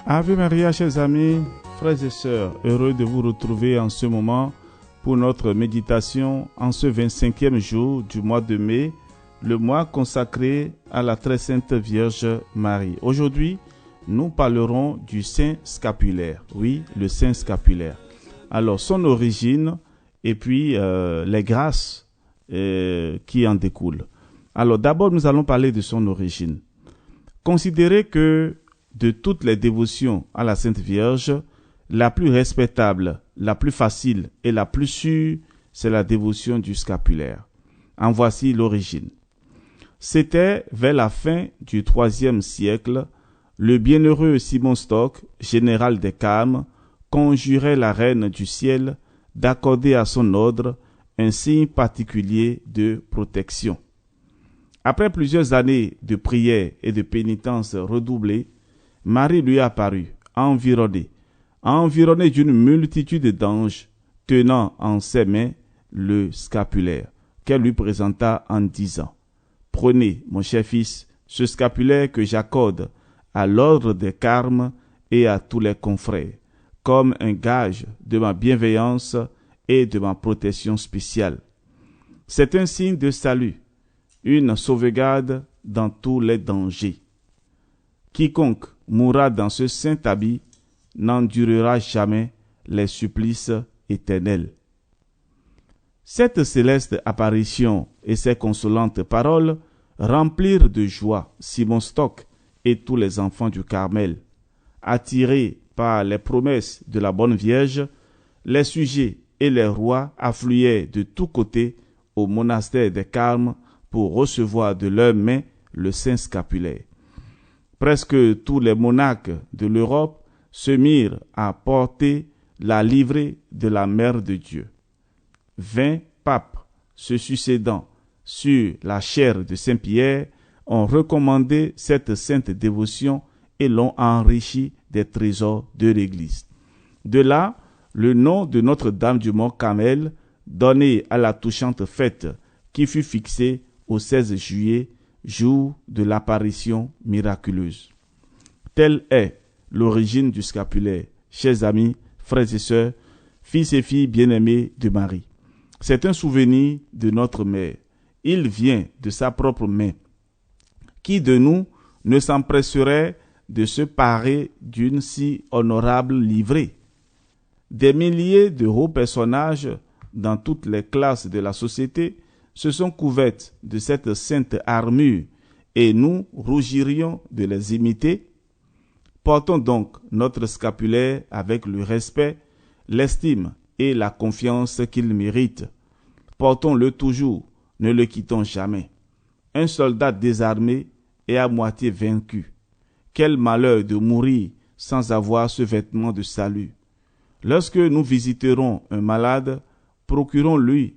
Ave Maria, chers amis, frères et sœurs, heureux de vous retrouver en ce moment pour notre méditation en ce 25e jour du mois de mai, le mois consacré à la très sainte Vierge Marie. Aujourd'hui, nous parlerons du Saint scapulaire. Oui, le Saint scapulaire. Alors, son origine et puis les grâces qui en découlent. Alors, d'abord, nous allons parler de son origine. Considérez que de toutes les dévotions à la Sainte Vierge, la plus respectable, la plus facile et la plus sûre, c'est la dévotion du scapulaire. En voici l'origine. C'était vers la fin du IIIe siècle, le bienheureux Simon Stock, général des Carmes, conjurait la Reine du Ciel d'accorder à son ordre un signe particulier de protection. Après plusieurs années de prières et de pénitence redoublées, Marie lui apparut, environnée d'une multitude d'anges, tenant en ses mains le scapulaire, qu'elle lui présenta en disant : « Prenez, mon cher fils, ce scapulaire que j'accorde à l'ordre des Carmes et à tous les confrères, comme un gage de ma bienveillance et de ma protection spéciale. C'est un signe de salut, une sauvegarde dans tous les dangers. Quiconque mourra dans ce saint habit n'endurera jamais les supplices éternels. » Cette céleste apparition et ces consolantes paroles remplirent de joie Simon Stock et tous les enfants du Carmel. Attirés par les promesses de la bonne Vierge, les sujets et les rois affluaient de tous côtés au monastère des Carmes pour recevoir de leurs mains le saint scapulaire. Presque tous les monarques de l'Europe se mirent à porter la livrée de la Mère de Dieu. 20 papes se succédant sur la chaire de Saint-Pierre ont recommandé cette sainte dévotion et l'ont enrichi des trésors de l'Église. De là, le nom de Notre-Dame du Mont-Carmel, donné à la touchante fête qui fut fixée au 16 juillet, jour de l'apparition miraculeuse. Telle est l'origine du scapulaire, chers amis, frères et sœurs, fils et filles bien-aimés de Marie. C'est un souvenir de notre mère. Il vient de sa propre main. Qui de nous ne s'empresserait de se parer d'une si honorable livrée? Des milliers de hauts personnages dans toutes les classes de la société se sont couvertes de cette sainte armure et nous rougirions de les imiter. Portons donc notre scapulaire avec le respect, l'estime et la confiance qu'il mérite. Portons-le toujours, ne le quittons jamais. Un soldat désarmé est à moitié vaincu. Quel malheur de mourir sans avoir ce vêtement de salut. Lorsque nous visiterons un malade, procurons-lui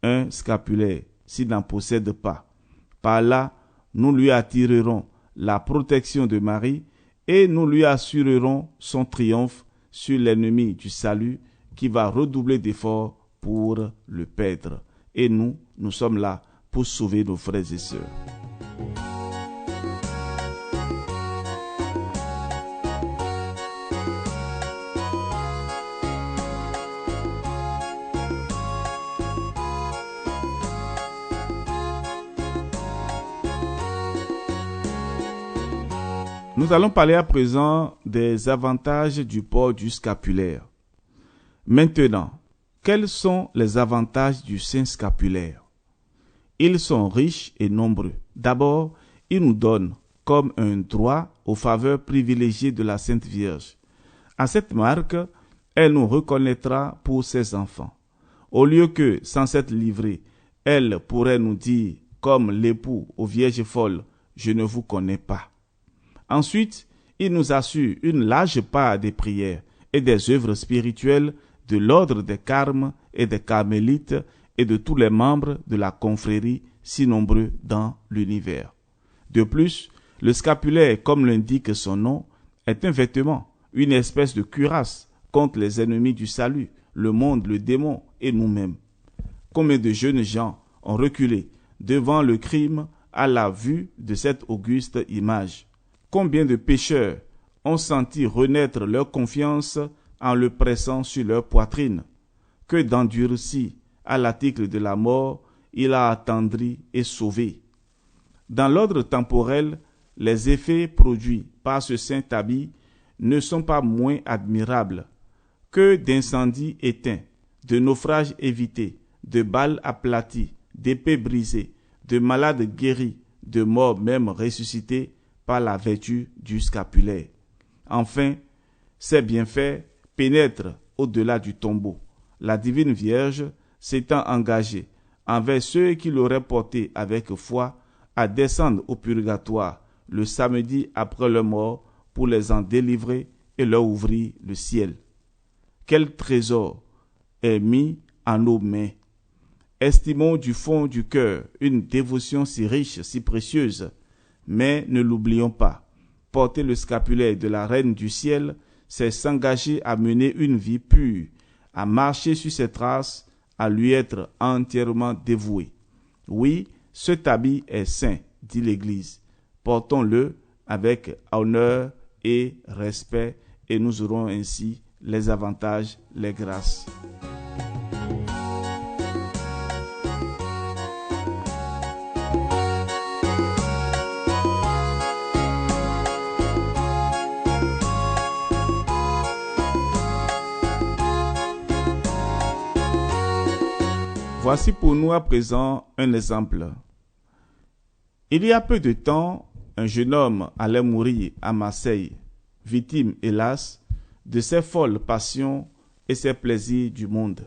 un scapulaire s'il n'en possède pas. Par là, nous lui attirerons la protection de Marie et nous lui assurerons son triomphe sur l'ennemi du salut qui va redoubler d'efforts pour le perdre. Et nous sommes là pour sauver nos frères et sœurs. Nous allons parler à présent des avantages du port du scapulaire. Maintenant, quels sont les avantages du saint scapulaire? Ils sont riches et nombreux. D'abord, il nous donne comme un droit aux faveurs privilégiées de la Sainte Vierge. À cette marque, elle nous reconnaîtra pour ses enfants. Au lieu que, sans cette livrée, elle pourrait nous dire, comme l'époux aux vierges folles, « Je ne vous connais pas ». Ensuite, il nous assure une large part des prières et des œuvres spirituelles de l'ordre des Carmes et des Carmélites et de tous les membres de la confrérie si nombreux dans l'univers. De plus, le scapulaire, comme l'indique son nom, est un vêtement, une espèce de cuirasse contre les ennemis du salut, le monde, le démon et nous-mêmes. Combien de jeunes gens ont reculé devant le crime à la vue de cette auguste image? Combien de pécheurs ont senti renaître leur confiance en le pressant sur leur poitrine? Que d'endurcis à l'article de la mort il a attendri et sauvé. Dans l'ordre temporel, les effets produits par ce saint habit ne sont pas moins admirables. Que d'incendies éteints, de naufrages évités, de balles aplaties, d'épées brisées, de malades guéris, de morts même ressuscités par la vertu du scapulaire. Enfin, ces bienfaits pénètrent au-delà du tombeau. La divine Vierge s'étant engagée envers ceux qui l'auraient porté avec foi à descendre au purgatoire le samedi après leur mort pour les en délivrer et leur ouvrir le ciel. Quel trésor est mis en nos mains! Estimons du fond du cœur une dévotion si riche, si précieuse, mais ne l'oublions pas. Porter le scapulaire de la Reine du ciel, c'est s'engager à mener une vie pure, à marcher sur ses traces, à lui être entièrement dévoué. Oui, cet habit est saint, dit l'Église. Portons-le avec honneur et respect, et nous aurons ainsi les avantages, les grâces. Voici pour nous à présent un exemple. Il y a peu de temps, un jeune homme allait mourir à Marseille, victime, hélas, de ses folles passions et ses plaisirs du monde.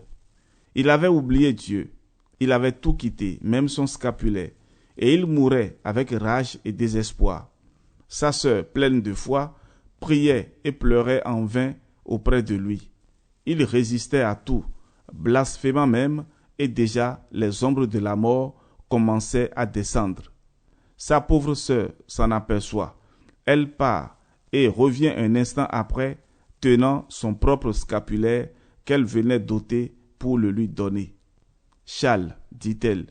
Il avait oublié Dieu, il avait tout quitté, même son scapulaire, et il mourait avec rage et désespoir. Sa sœur, pleine de foi, priait et pleurait en vain auprès de lui. Il résistait à tout, blasphémant même, et déjà les ombres de la mort commençaient à descendre. Sa pauvre sœur s'en aperçoit. Elle part et revient un instant après, tenant son propre scapulaire qu'elle venait d'ôter pour le lui donner. « Charles, dit-elle,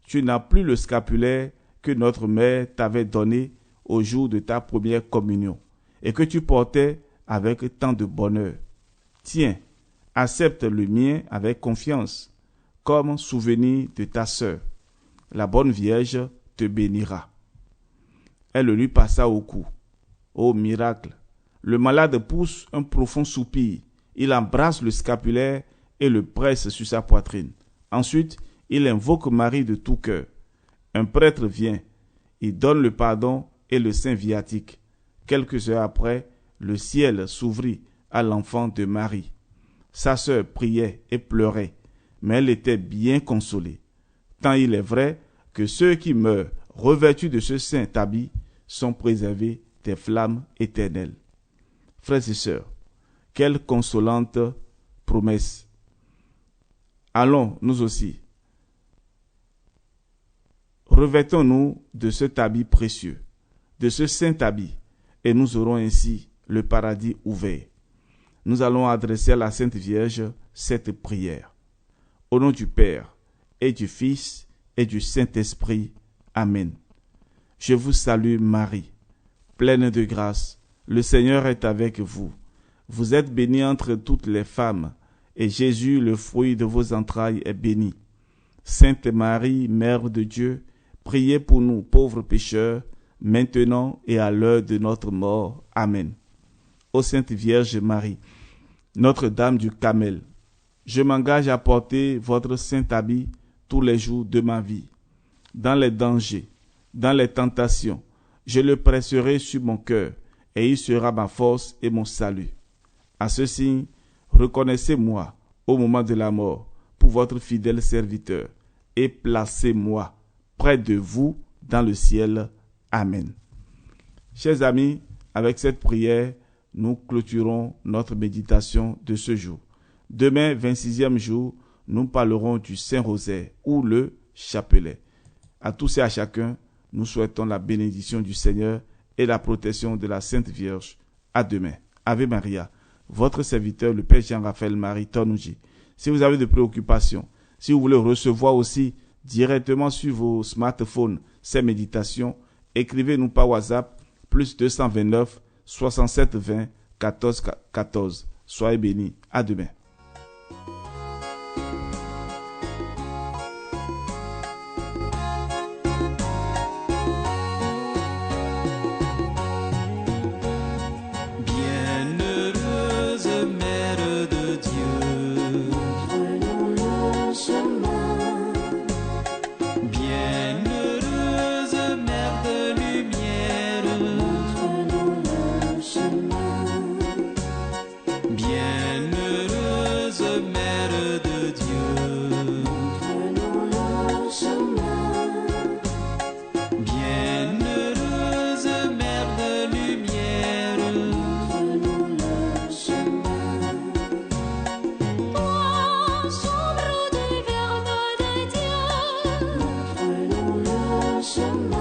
tu n'as plus le scapulaire que notre mère t'avait donné au jour de ta première communion et que tu portais avec tant de bonheur. Tiens, accepte le mien avec confiance, comme souvenir de ta sœur. La bonne Vierge te bénira. » Elle le lui passa au cou. Ô miracle! Le malade pousse un profond soupir. Il embrasse le scapulaire et le presse sur sa poitrine. Ensuite, il invoque Marie de tout cœur. Un prêtre vient. Il donne le pardon et le saint viatique. Quelques heures après, le ciel s'ouvrit à l'enfant de Marie. Sa sœur priait et pleurait, mais elle était bien consolée. Tant il est vrai que ceux qui meurent revêtus de ce saint habit sont préservés des flammes éternelles. Frères et sœurs, quelle consolante promesse! Allons, nous aussi, revêtons-nous de cet habit précieux, de ce saint habit, et nous aurons ainsi le paradis ouvert. Nous allons adresser à la Sainte Vierge cette prière. Au nom du Père, et du Fils, et du Saint-Esprit. Amen. Je vous salue Marie, pleine de grâce, le Seigneur est avec vous. Vous êtes bénie entre toutes les femmes, et Jésus, le fruit de vos entrailles, est béni. Sainte Marie, Mère de Dieu, priez pour nous pauvres pécheurs, maintenant et à l'heure de notre mort. Amen. Ô Sainte Vierge Marie, Notre-Dame du Carmel, je m'engage à porter votre saint habit tous les jours de ma vie. Dans les dangers, dans les tentations, je le presserai sur mon cœur, et il sera ma force et mon salut. À ce signe, reconnaissez-moi au moment de la mort pour votre fidèle serviteur, et placez-moi près de vous dans le ciel. Amen. Chers amis, avec cette prière, nous clôturons notre méditation de ce jour. Demain, 26e jour, nous parlerons du Saint-Rosaire ou le chapelet. À tous et à chacun, nous souhaitons la bénédiction du Seigneur et la protection de la Sainte Vierge. À demain. Ave Maria. Votre serviteur, le Père Jean-Raphaël Marie Tonouji. Si vous avez des préoccupations, si vous voulez recevoir aussi directement sur vos smartphones ces méditations, écrivez-nous par WhatsApp, plus 229 67 20 14 14. Soyez bénis. À demain. Chemin.